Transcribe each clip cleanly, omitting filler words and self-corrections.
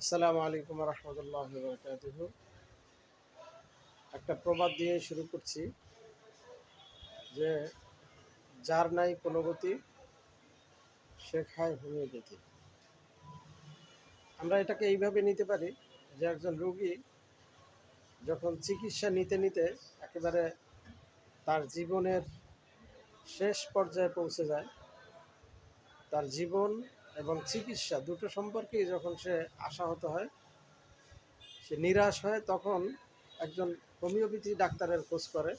আসসালামু আলাইকুম রহমতুল্লাহ বরকাতুহ। একটা প্রবাদ দিয়ে শুরু করছি যে যার নাই কোনো গতি সে খায় হোমিওপ্যাথি। আমরা এটাকে এইভাবে নিতে পারি যে একজন রোগী যখন চিকিৎসা নিতে নিতে একেবারে তার জীবনের শেষ পর্যায়ে পৌঁছে যায়, তার জীবন এবং চিকিৎসা দুটো সম্পর্কেই যখন সে আশাহত হয়, সে নিরাশ হয়, তখন একজন হোমিওপ্যাথি ডাক্তারের খোঁজ করে।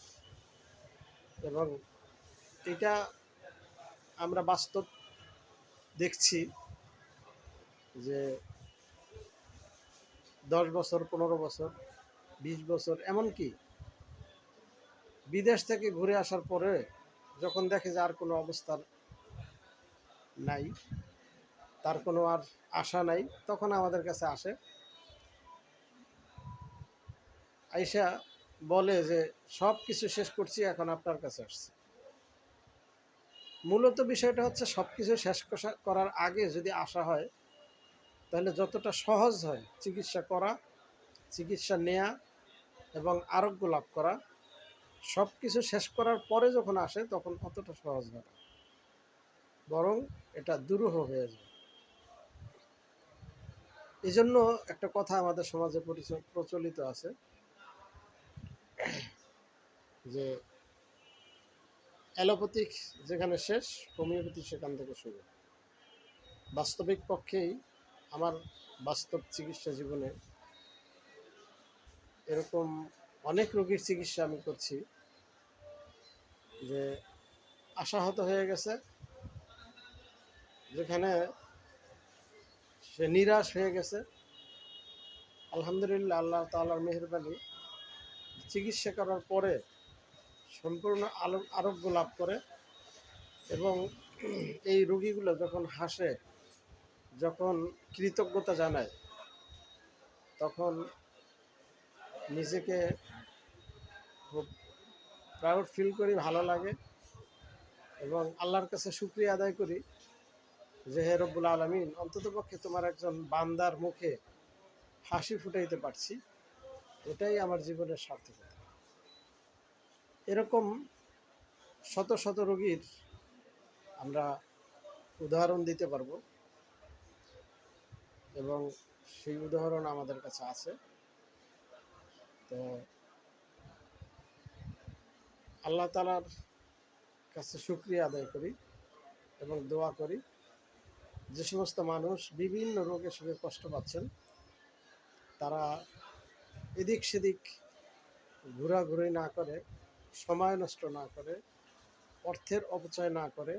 এবং এটা আমরা বাস্তব দেখছি যে 10 বছর, 15 বছর, 20 বছর, এমনকি বিদেশ থেকে ঘুরে আসার পরে যখন দেখে যে আর কোনো অবস্থার নাই, তার কোনো আর আশা নাই, তখন আমাদের কাছে আসে, আইসা বলে যে সব কিছু শেষ করছি, এখন আপনার কাছে আসছি। মূলত বিষয়টা হচ্ছে সব কিছু শেষ করার আগে যদি আশা হয়, তাহলে যতটা সহজ হয় চিকিৎসা করা, চিকিৎসা নেয়া এবং আরোগ্য লাভ করা, সব কিছু শেষ করার পরে যখন আসে তখন অতটা সহজ হয় না, বরং এটা দুরূহ হয়ে যায়। এই জন্য একটা কথা আমাদের সমাজে প্রচলিত আছে যে অ্যালোপ্যাথিক যেখানে শেষ, হোমিওপ্যাথি সেখান থেকে শুরু। বাস্তবিক পক্ষেই আমার বাস্তব চিকিৎসা জীবনে এরকম অনেক রোগীর চিকিৎসা আমি করছি যে আশাহত হয়ে গেছে, যেখানে সে নিরাশ হয়ে গেছে। আলহামদুলিল্লাহ, আল্লাহ তাআলার মেহেরবানি, চিকিৎসা করার পরে সম্পূর্ণ আরোগ্য লাভ করে। এবং এই রোগীগুলো যখন হাসে, যখন কৃতজ্ঞতা জানায়, তখন নিজেকে খুব প্রাউড ফিল করি, ভালো লাগে এবং আল্লাহর কাছে শুকরিয়া আদায় করি যে হে রব্বুল আলামিন, অন্ততপক্ষে তোমার একজন বান্দার মুখে হাসি ফুটাইতে পারছি, এটাই আমার জীবনের সার্থকতা। এরকম শত শত রোগীর আমরা উদাহরণ দিতে পারবো এবং সেই উদাহরণ আমাদের কাছে আছে। তো আল্লাহ তাআলার কাছে শুকরিয়া আদায় করি এবং দোয়া করি যে সমস্ত মানুষ বিভিন্ন রোগের সঙ্গে কষ্ট পাচ্ছেন, তারা এদিক সেদিক ঘোরাঘুরি না করে, সময় নষ্ট না করে, অর্থের অপচয় না করে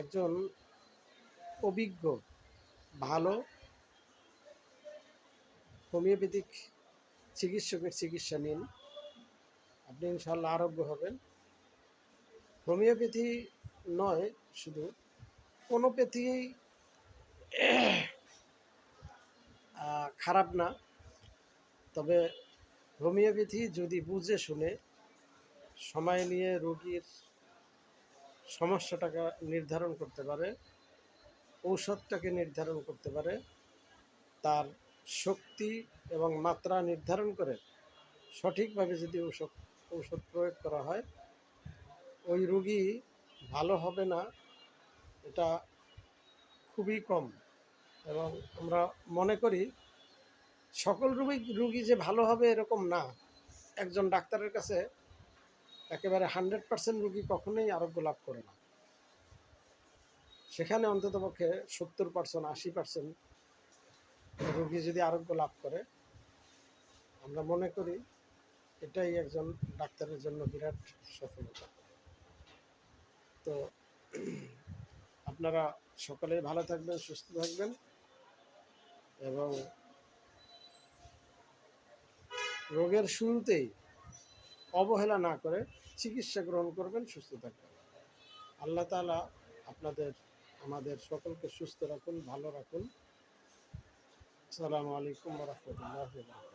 একজন অভিজ্ঞ ভালো হোমিওপ্যাথিক চিকিৎসকের চিকিৎসা নিন, আপনি ইনশাআল্লাহ আরোগ্য হবেন। হোমিওপ্যাথি নয় শুধু, কোনো প্যাথি খারাপ না, তবে হোমিওপ্যাথি যদি বুঝে শুনে সময় নিয়ে রোগীর সমস্যাটাকে নির্ধারণ করতে পারে, ঔষধটাকে নির্ধারণ করতে পারে, তার শক্তি এবং মাত্রা নির্ধারণ করে সঠিকভাবে যদি ঔষধ প্রয়োগ করা হয়, ওই রোগী ভালো হবে না এটা খুবই কম। এবং আমরা মনে করি সকল রোগী যে ভালো হবে এরকম না। একজন ডাক্তারের কাছে একেবারে 100% রোগী কখনোই আরোগ্য লাভ করে না। সেখানে অন্ততপক্ষে 70%, 80% রোগী যদি আরোগ্য লাভ করে, আমরা মনে করি এটাই একজন ডাক্তারের জন্য বিরাট সফলতা। তো আপনারা সকলেই ভালো থাকবেন, সুস্থ থাকবেন এবং রোগের শুরুতেই অবহেলা না করে চিকিৎসা গ্রহণ করবেন, সুস্থ থাকবেন। আল্লাহ তাআলা আমাদের সকলকে সুস্থ রাখুন, ভালো রাখুন। আসসালামু আলাইকুম ওয়া রাহমাতুল্লাহি ওয়া বারাকাতুহু।